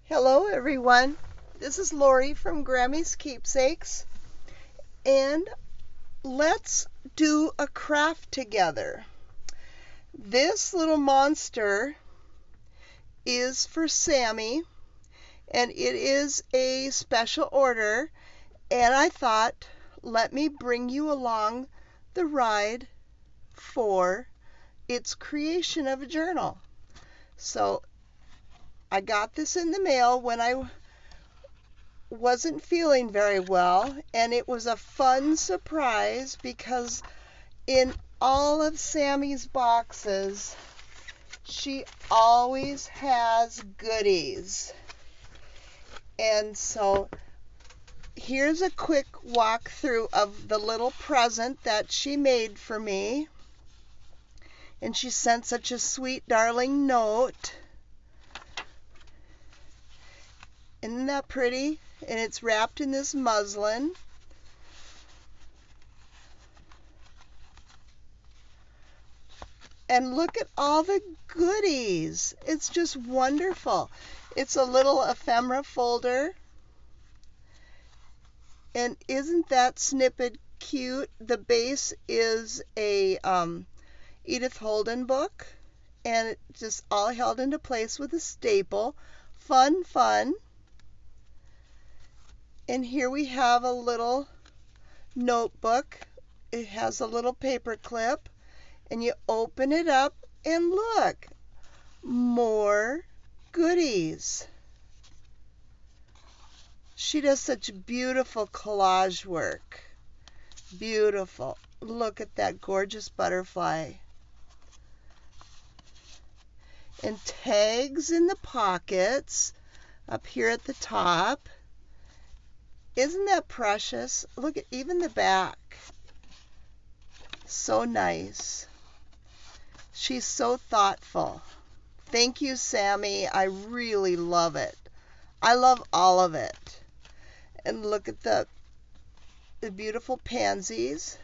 Hello everyone, this is Lori from Grammy's Keepsakes, and let's do a craft together. This little monster is for Sammy, and it is a special order, and I thought, let me bring you along the ride for its creation of a journal. So I got this in the mail when I wasn't feeling very well, and it was a fun surprise because in all of Sammy's boxes she always has goodies. And so here's a quick walkthrough of the little present that she made for me, and she sent such a sweet darling note. Isn't that pretty? And it's wrapped in this muslin. And look at all the goodies. It's just wonderful. It's a little ephemera folder. And isn't that snippet cute? The base is a Edith Holden book. And it just all held into place with a staple. Fun, fun. And here we have a little notebook. It has a little paper clip, and you open it up and look, more goodies. She does such beautiful collage work. Beautiful. Look at that gorgeous butterfly. And tags in the pockets up here at the top. Isn't that precious? Look at even the back. So nice. She's so thoughtful. Thank you, Sammi. I really love it. I love all of it. And look at the beautiful pansies.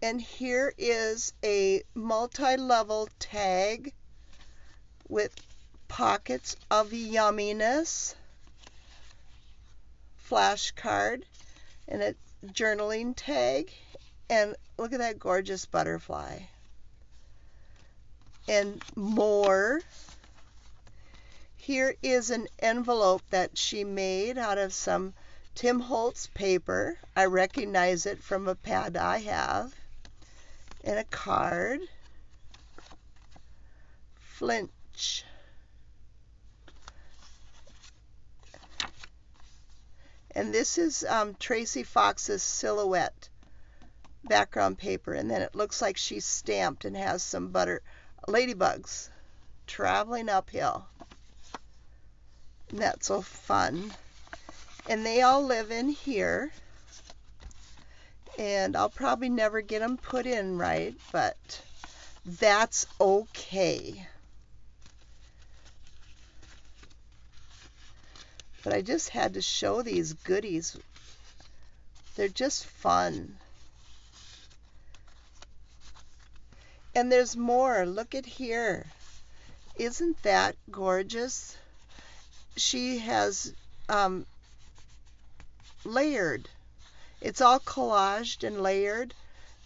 And here is a multi-level tag with pockets of yumminess. Flashcard and a journaling tag, and look at that gorgeous butterfly. And more. Here is an envelope that she made out of some Tim Holtz paper. I recognize it from a pad I have. And a card. Flinch. And this is Tracy Fox's silhouette background paper. And then it looks like she's stamped and has some ladybugs traveling uphill. And that's so fun. And they all live in here. And I'll probably never get them put in right, but that's okay. But I just had to show these goodies. They're just fun. And there's more. Look at here. Isn't that gorgeous? She has layered. It's all collaged and layered.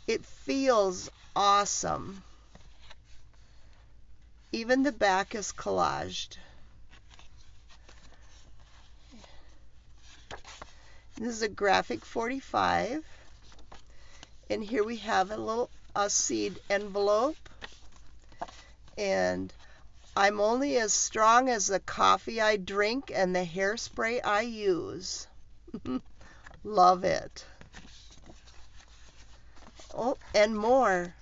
It feels awesome. Even the back is collaged. This is a graphic 45, and here we have a seed envelope, and I'm only as strong as the coffee I drink and the hairspray I use. Love it. Oh, and more.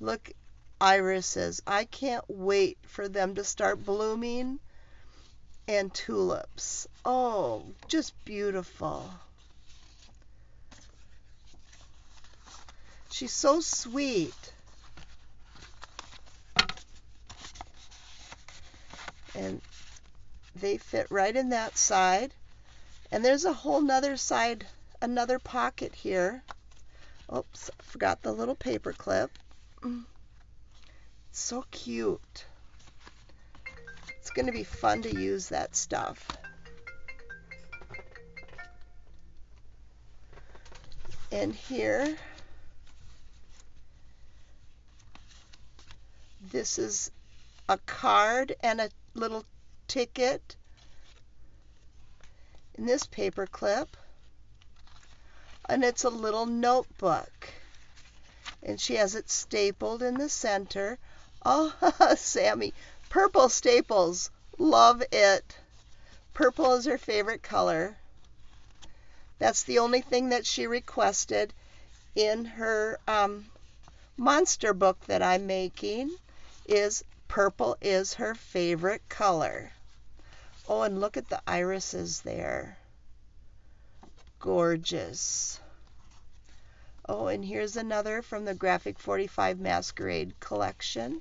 Look, irises. I can't wait for them to start blooming. And tulips. Oh, just beautiful. She's so sweet. And they fit right in that side. And there's a whole nother side, another pocket here. Oops, I forgot the little paper clip. So cute. It's going to be fun to use that stuff. And here, this is a card and a little ticket in this paper clip. And it's a little notebook. And she has it stapled in the center. Oh, Sammi, purple staples. Love it. Purple is her favorite color. That's the only thing that she requested in her monster book that I'm making, is purple is her favorite color. Oh, and look at the irises there. Gorgeous. Oh, and here's another from the Graphic 45 Masquerade collection.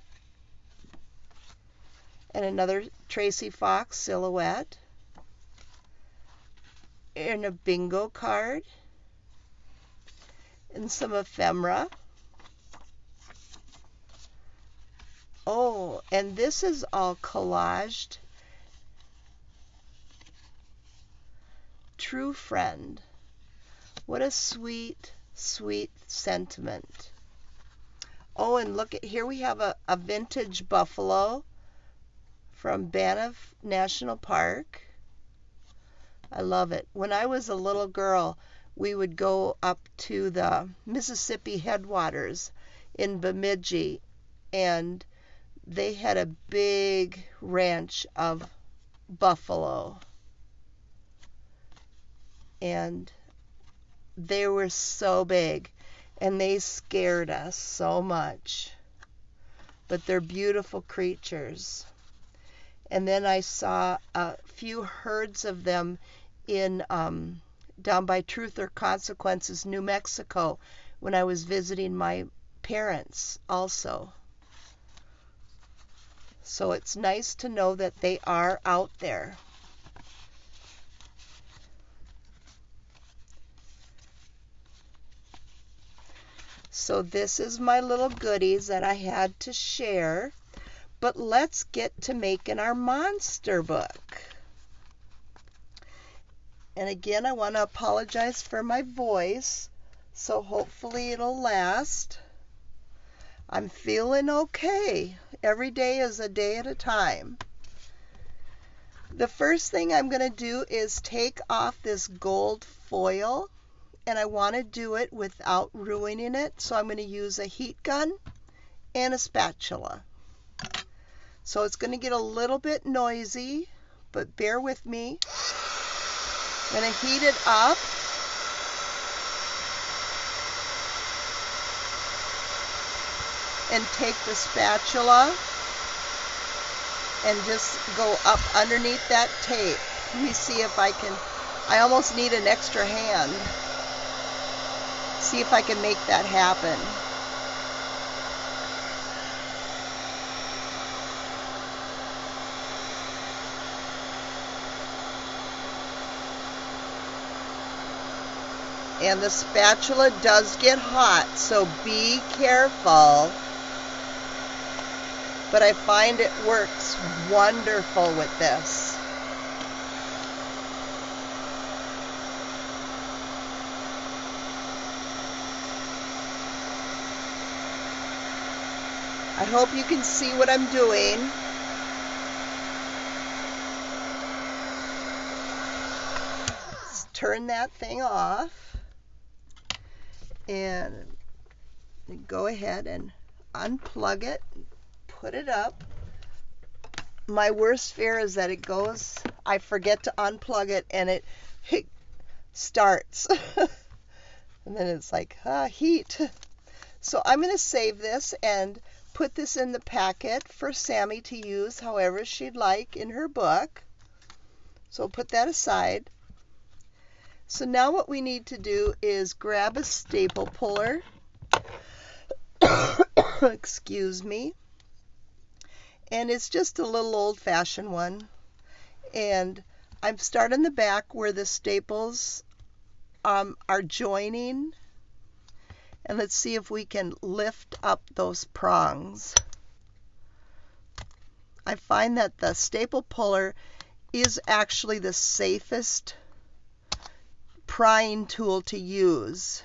And another Tracy Fox silhouette. And a bingo card. And some ephemera. Oh, and this is all collaged. True friend. What a sweet, sweet sentiment. Oh, and look at here, we have a vintage buffalo from Banff National Park. I love it. When I was a little girl, we would go up to the Mississippi headwaters in Bemidji, and they had a big ranch of buffalo. And they were so big, and they scared us so much. But they're beautiful creatures. And then I saw a few herds of them in down by Truth or Consequences, New Mexico, when I was visiting my parents also. So it's nice to know that they are out there. So this is my little goodies that I had to share. But let's get to making our monster book. And again, I want to apologize for my voice, so hopefully it'll last. I'm feeling okay. Every day is a day at a time. The first thing I'm going to do is take off this gold foil, and I want to do it without ruining it, so I'm going to use a heat gun and a spatula. So it's going to get a little bit noisy, but bear with me. I'm going to heat it up. And take the spatula and just go up underneath that tape. Let me see if I can, I almost need an extra hand. See if I can make that happen. And the spatula does get hot, so be careful. But I find it works wonderful with this. I hope you can see what I'm doing. Let's turn that thing off. And go ahead and unplug it, put it up. My worst fear is that it goes, I forget to unplug it, and it starts. And then it's like, heat. So I'm going to save this and put this in the packet for Sammi to use however she'd like in her book. So put that aside. So now what we need to do is grab a staple puller. Excuse me. And it's just a little old-fashioned one. And I'm starting the back where the staples are joining. And let's see if we can lift up those prongs. I find that the staple puller is actually the safest prying tool to use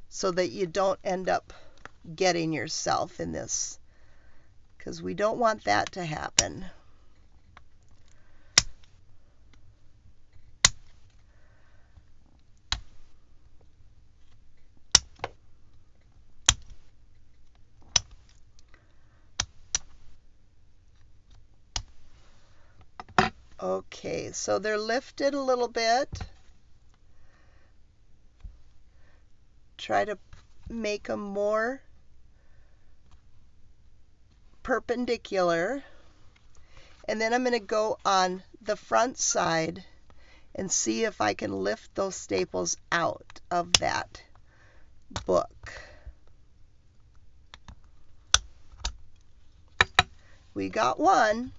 so that you don't end up getting yourself in this, because we don't want that to happen. Okay, so they're lifted a little bit. Try to make them more perpendicular. And then I'm going to go on the front side and see if I can lift those staples out of that book. We got one.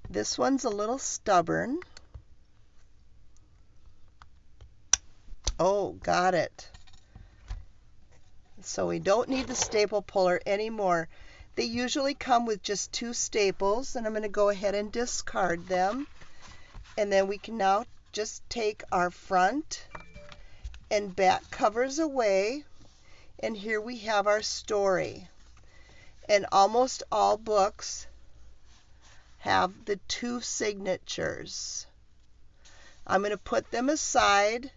This one's a little stubborn. Oh, got it. So we don't need the staple puller anymore. They usually come with just 2 staples, and I'm going to go ahead and discard them. And then we can now just take our front and back covers away, and here we have our story. And almost all books have the 2 signatures. I'm going to put them aside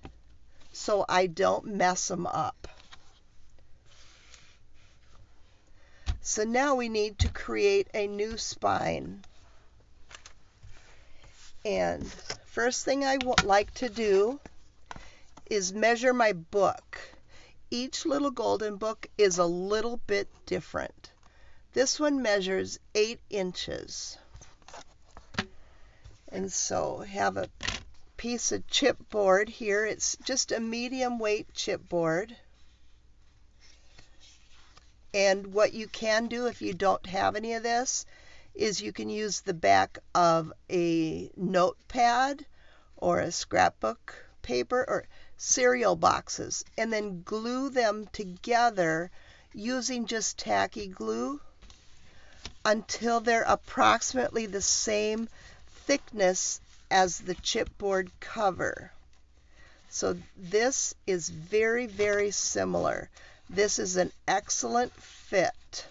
so I don't mess them up. So now we need to create a new spine. And first thing I like to do is measure my book. Each little golden book is a little bit different. This one measures 8 inches. And so have a piece of chipboard here. It's just a medium weight chipboard. And what you can do if you don't have any of this is you can use the back of a notepad or a scrapbook paper or cereal boxes and then glue them together using just tacky glue until they're approximately the same thickness as the chipboard cover. So this is very, very similar. This is an excellent fit.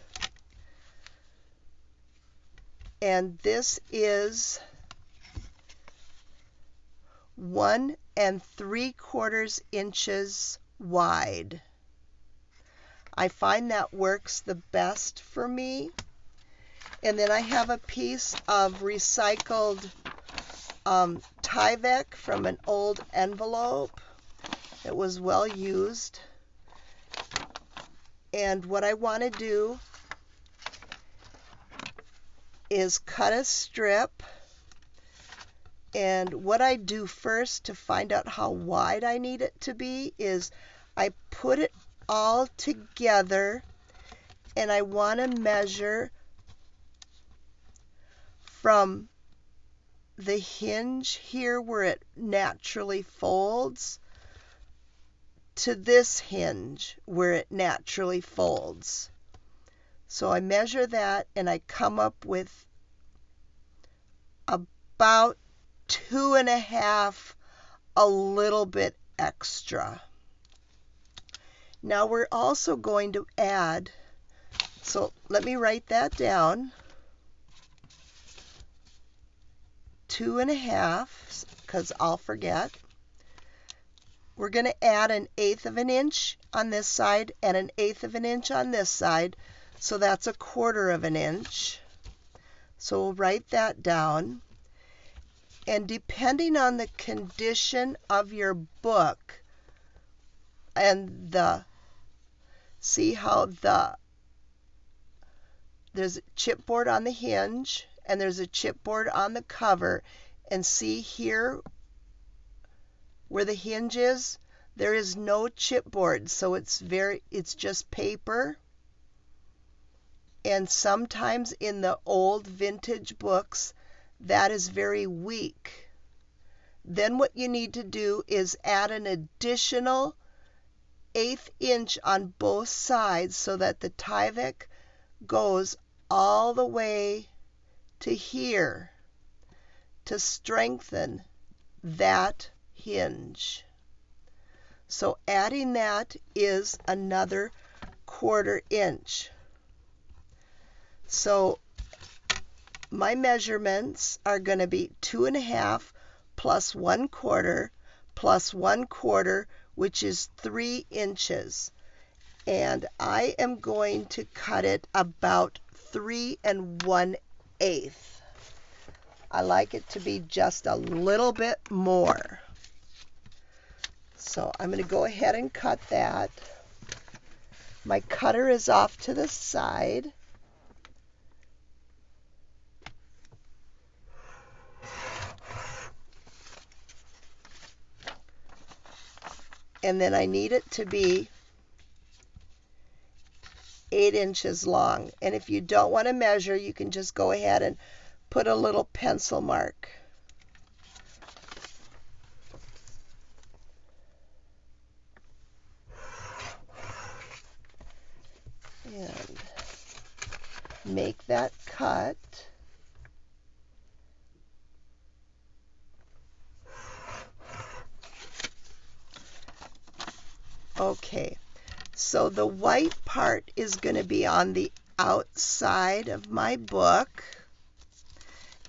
And this is 1 3/4 inches wide. I find that works the best for me. And then I have a piece of recycled Tyvek from an old envelope that was well used. And what I want to do is cut a strip. And what I do first to find out how wide I need it to be is I put it all together and I want to measure from the hinge here where it naturally folds to this hinge where it naturally folds. So I measure that and I come up with about 2.5, a little bit extra. Now we're also going to add, so let me write that down, 2.5, because I'll forget. We're going to add 1/8 of an inch on this side and 1/8 of an inch on this side, so that's 1/4 of an inch. So we'll write that down. And depending on the condition of your book and see how there's a chipboard on the hinge and there's a chipboard on the cover, and see here where the hinge is, there is no chipboard, so it's just paper. And sometimes in the old vintage books, that is very weak. Then what you need to do is add an additional 1/8 inch on both sides so that the Tyvek goes all the way to here to strengthen that hinge. So adding that is another 1/4 inch. So my measurements are going to be 2.5 plus 1/4 plus 1/4, which is 3 inches. And I am going to cut it about 3 1/8. I like it to be just a little bit more. So I'm going to go ahead and cut that. My cutter is off to the side. And then I need it to be 8 inches long. And if you don't want to measure, you can just go ahead and put a little pencil mark. And make that cut. Okay, so the white part is going to be on the outside of my book,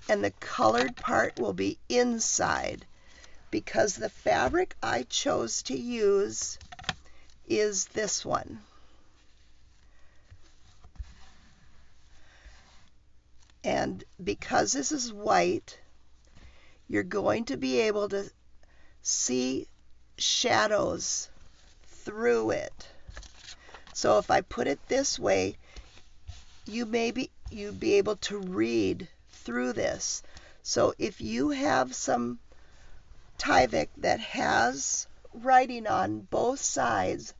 and the colored part will be inside, because the fabric I chose to use is this one. And because this is white, you're going to be able to see shadows through it. So if I put it this way, you'd be able to read through this. So if you have some Tyvek that has writing on both sides,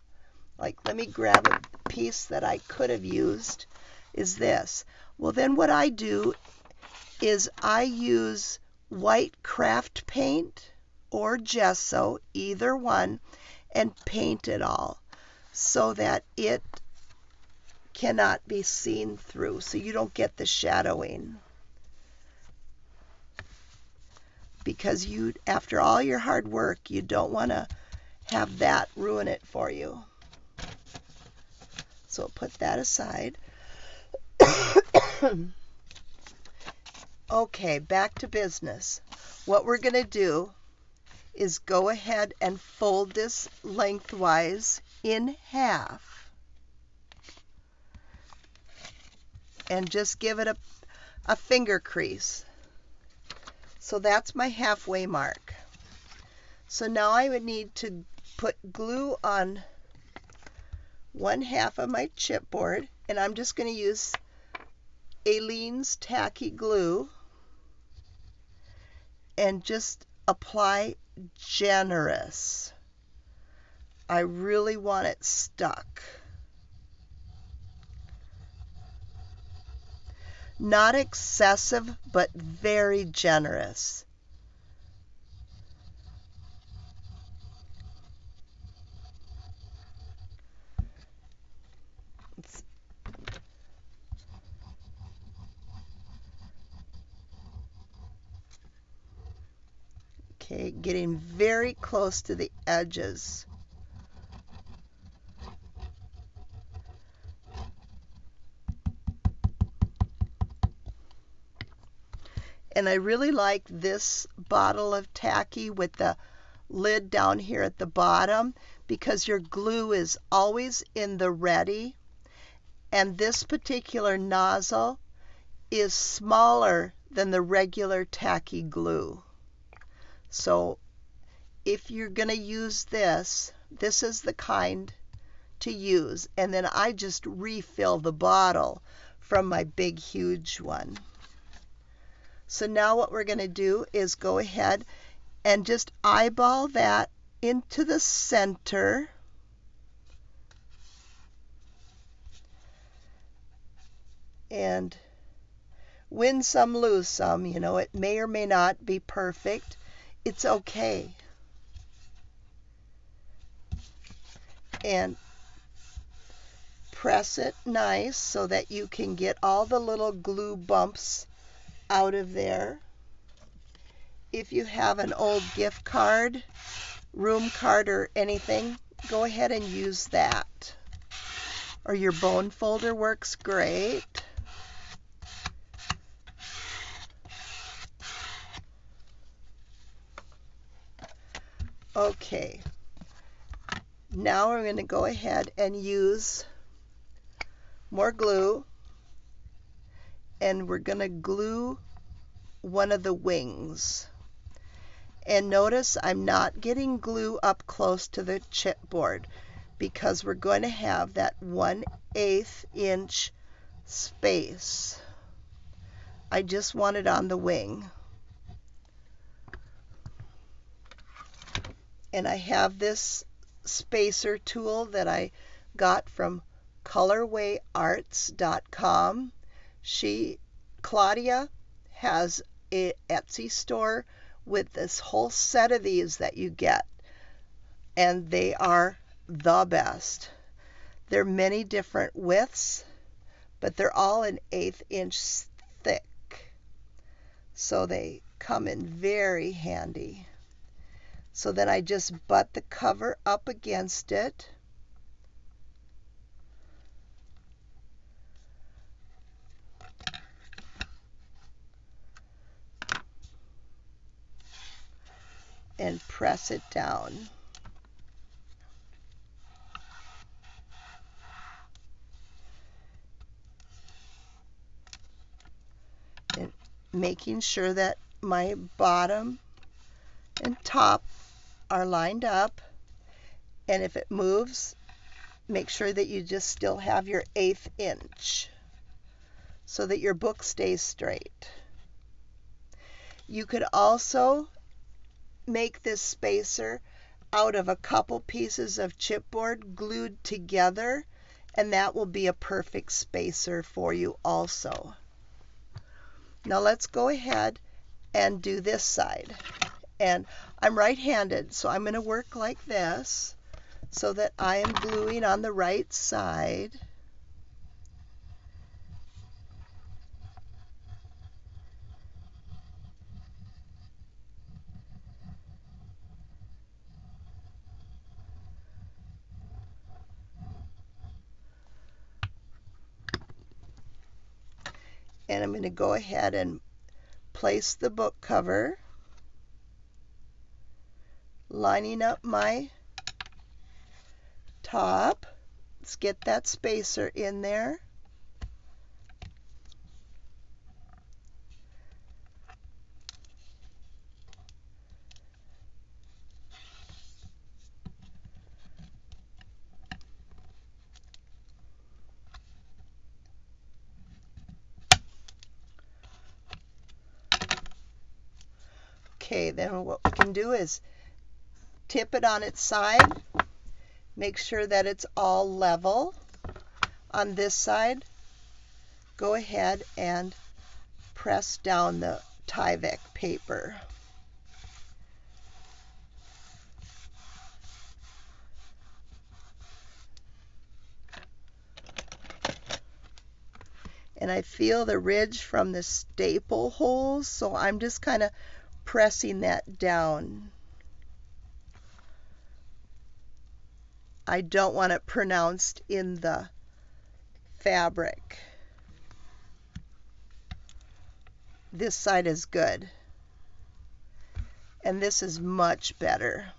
like let me grab a piece that I could have used, is this. Well, then what I do is I use white craft paint or gesso, either one, and paint it all so that it cannot be seen through, so you don't get the shadowing. Because after all your hard work, you don't want to have that ruin it for you. So put that aside. Okay, back to business. What we're going to do is go ahead and fold this lengthwise in half and just give it a finger crease. So that's my halfway mark. So now I would need to put glue on 1/2 of my chipboard, and I'm just going to use Aleene's tacky glue and just apply generous. I really want it stuck. Not excessive, but very generous. Okay, getting very close to the edges. And I really like this bottle of tacky with the lid down here at the bottom, because your glue is always in the ready, and this particular nozzle is smaller than the regular tacky glue. So if you're going to use this, this is the kind to use, and then I just refill the bottle from my big huge one. So now what we're going to do is go ahead and just eyeball that into the center. And win some, lose some. You know, it may or may not be perfect. it's okay. And press it nice so that you can get all the little glue bumps out of there. If you have an old gift card, room card, or anything, go ahead and use that. Or your bone folder works great. Okay, now we're going to go ahead and use more glue, and we're going to glue one of the wings. And notice I'm not getting glue up close to the chipboard because we're going to have that 1/8 inch space. I just want it on the wing. And I have this spacer tool that I got from colorwayarts.com. Claudia has an Etsy store with this whole set of these that you get, and they are the best. There are many different widths, but they're all an 1/8 inch thick, so they come in very handy. So then I just butt the cover up against it. And press it down. And making sure that my bottom and top are lined up, and if it moves, make sure that you just still have your 1/8 inch so that your book stays straight. You could also make this spacer out of a couple pieces of chipboard glued together, and that will be a perfect spacer for you also. Now let's go ahead and do this side. And I'm right-handed, so I'm going to work like this so that I am gluing on the right side. And I'm going to go ahead and place the book cover, lining up my top. Let's get that spacer in there. Okay, then what we can do is tip it on its side. Make sure that it's all level. On this side, go ahead and press down the Tyvek paper. And I feel the ridge from the staple holes, so I'm just kind of pressing that down. I don't want it pronounced in the fabric. This side is good. And this is much better.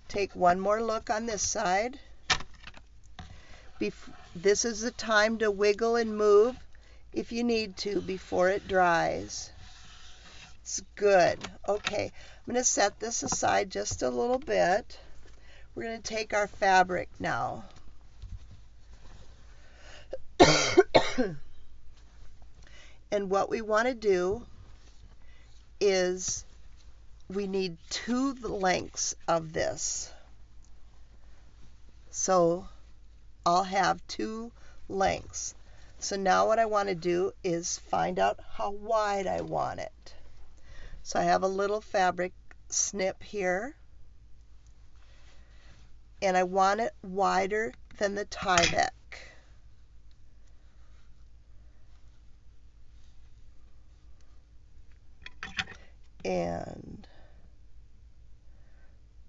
Take one more look on this side. This is the time to wiggle and move if you need to before it dries. It's good. Okay, I'm going to set this aside just a little bit. We're going to take our fabric now. And what we want to do is we need 2 lengths of this. So I'll have 2 lengths. So now what I want to do is find out how wide I want it. So I have a little fabric snip here, and I want it wider than the Tyvek. And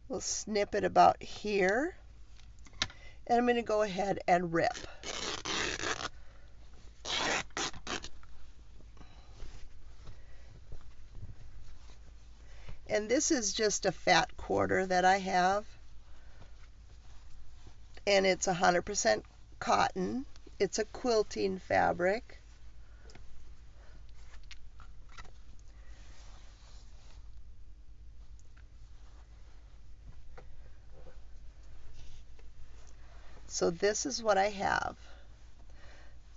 we'll snip it about here, and I'm going to go ahead and rip. And this is just a fat quarter that I have, and it's 100% cotton. It's a quilting fabric. So this is what I have.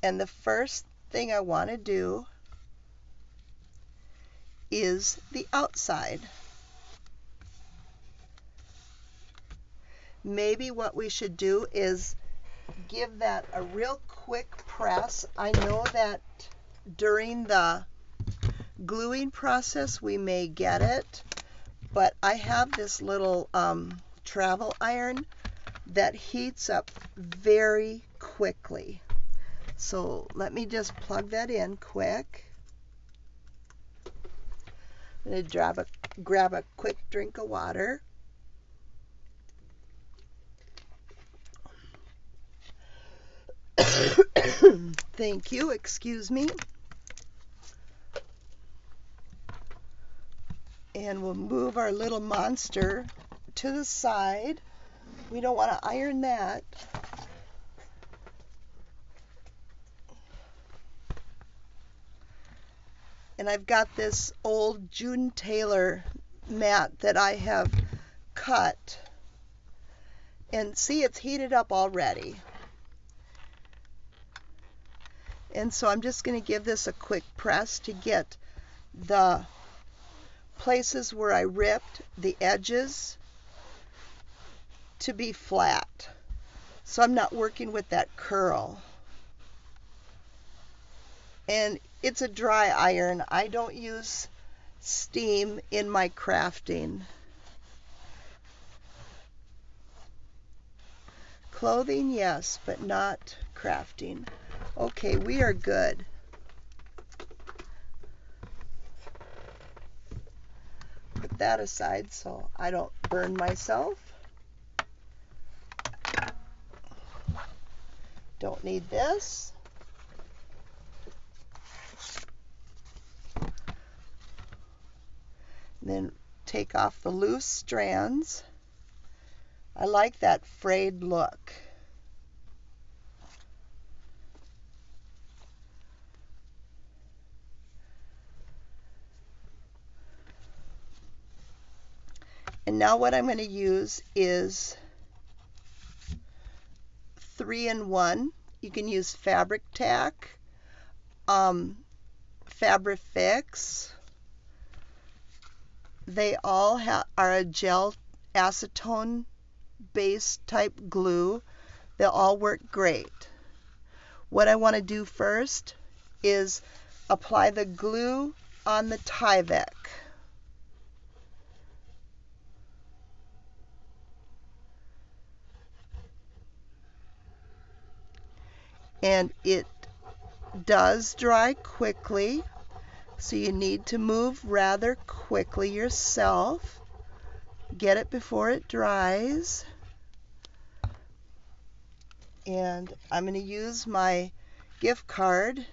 And the first thing I want to do is the outside. Maybe what we should do is give that a real quick press. I know that during the gluing process we may get it, but I have this little travel iron that heats up very quickly. So let me just plug that in quick. I'm going to grab a quick drink of water. Thank you, excuse me. And we'll move our little monster to the side. We don't want to iron that. And I've got this old June Taylor mat that I have cut. And see, it's heated up already. And so I'm just going to give this a quick press to get the places where I ripped the edges to be flat. So I'm not working with that curl. And it's a dry iron. I don't use steam in my crafting. Clothing, yes, but not crafting. Okay, we are good. Put that aside so I don't burn myself. Don't need this. Then take off the loose strands. I like that frayed look. And now what I'm going to use is 3-in-1. You can use Fabric Tack, Fabrifix. They all are a gel acetone based type glue. They'll all work great. What I want to do first is apply the glue on the Tyvek. And it does dry quickly, so you need to move rather quickly yourself. Get it before it dries. And I'm going to use my gift card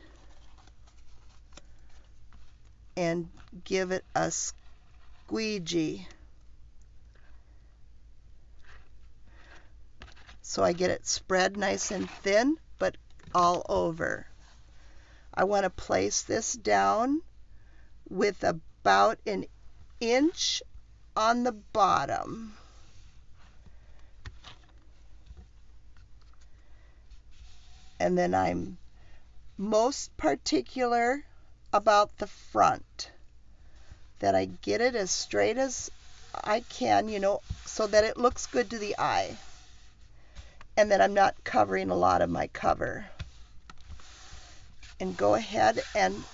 and give it a squeegee so I get it spread nice and thin, but all over. I want to place this down with about an inch on the bottom. And then I'm most particular about the front, that I get it as straight as I can, so that it looks good to the eye, and that I'm not covering a lot of my cover. And go ahead and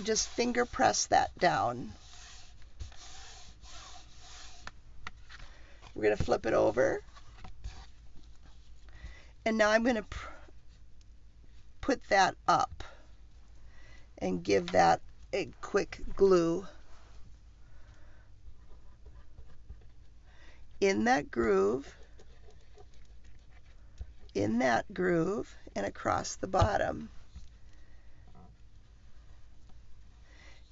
just finger press that down. We're going to flip it over. And now I'm going to put that up and give that a quick glue. In that groove, and across the bottom.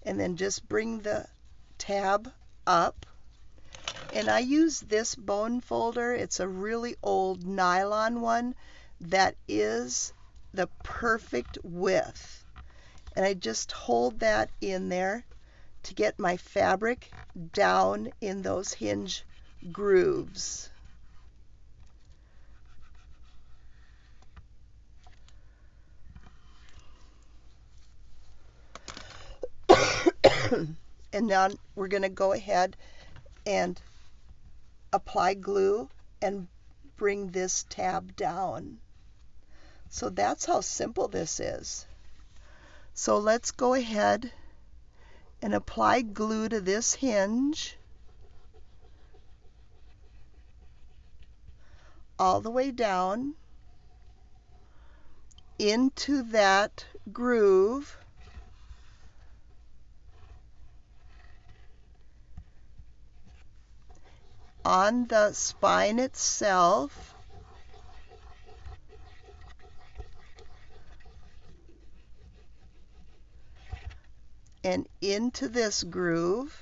And then just bring the tab up. And I use this bone folder. It's a really old nylon one that is the perfect width. And I just hold that in there to get my fabric down in those hinge grooves. And now we're going to go ahead and apply glue and bring this tab down. So that's how simple this is. So let's go ahead and apply glue to this hinge all the way down into that groove. On the spine itself, and into this groove.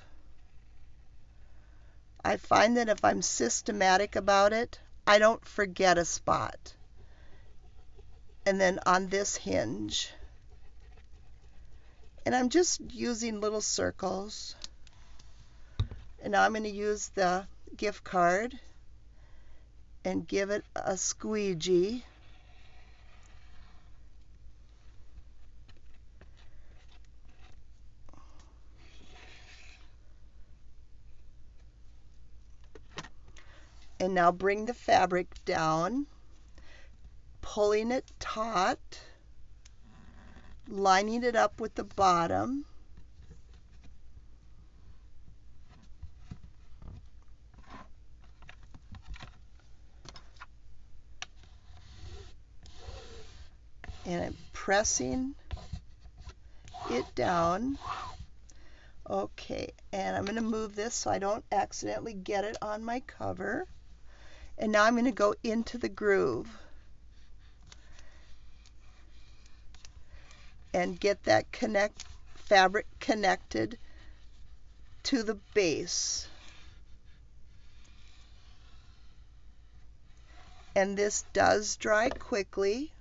I find that if I'm systematic about it, I don't forget a spot. And then on this hinge. And I'm just using little circles. And now I'm going to use the gift card and give it a squeegee. And now bring the fabric down, pulling it taut, lining it up with the bottom. And I'm pressing it down. Okay, and I'm going to move this so I don't accidentally get it on my cover. And now I'm going to go into the groove and get that fabric connected to the base. And this does dry quickly.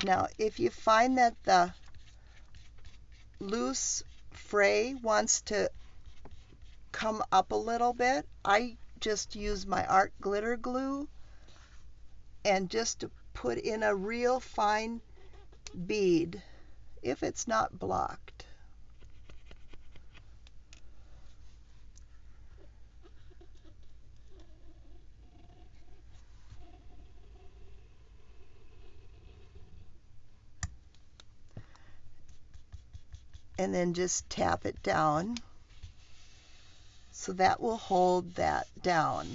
Now, if you find that the loose fray wants to come up a little bit, I just use my art glitter glue and just to put in a real fine bead if it's not blocked. And then just tap it down. So that will hold that down.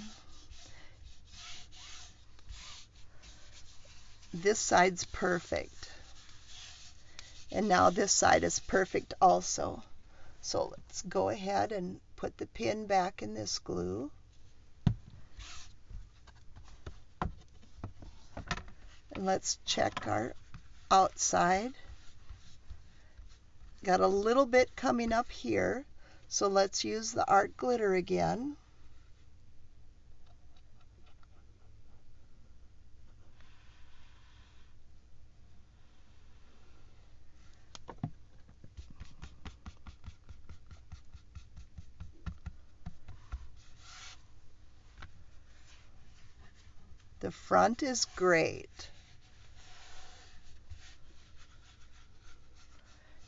This side's perfect. And now this side is perfect also. So let's go ahead and put the pin back in this glue. And let's check our outside. Got a little bit coming up here, so let's use the art glitter again. The front is great.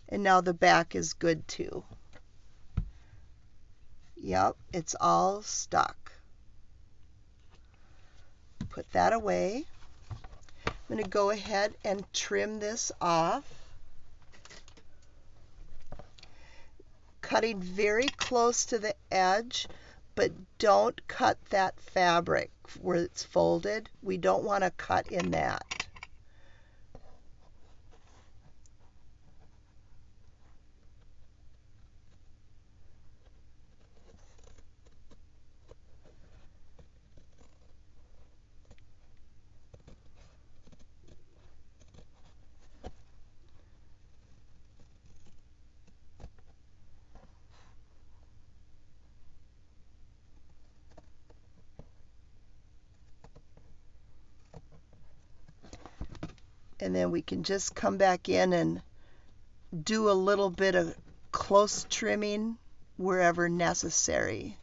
And now the back is good too. Yep, it's all stuck. Put that away. I'm going to go ahead and trim this off. Cutting very close to the edge, but don't cut that fabric where it's folded. We don't want to cut in that. And then we can just come back in and do a little bit of close trimming wherever necessary.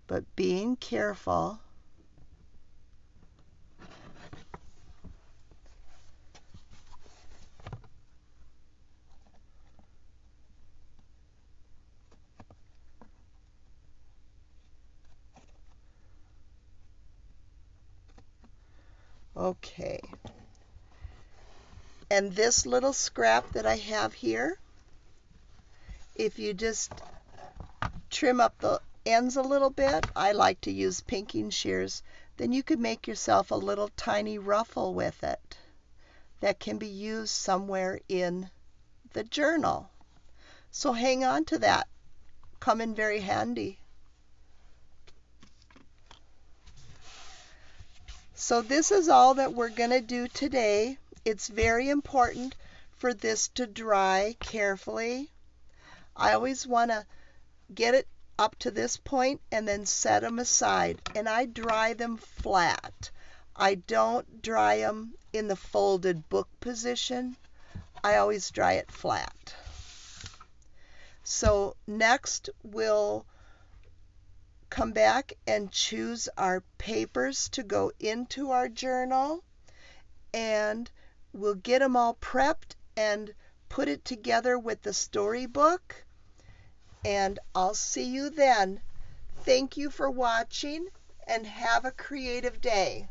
But being careful. Okay. And this little scrap that I have here, if you just trim up the ends a little bit, I like to use pinking shears, then you could make yourself a little tiny ruffle with it that can be used somewhere in the journal. So hang on to that. Come in very handy. So this is all that we're going to do today. It's very important for this to dry carefully. I always want to get it up to this point and then set them aside. And I dry them flat. I don't dry them in the folded book position. I always dry it flat. So next we'll come back and choose our papers to go into our journal, and we'll get them all prepped and put it together with the storybook, and I'll see you then. Thank you for watching and have a creative day.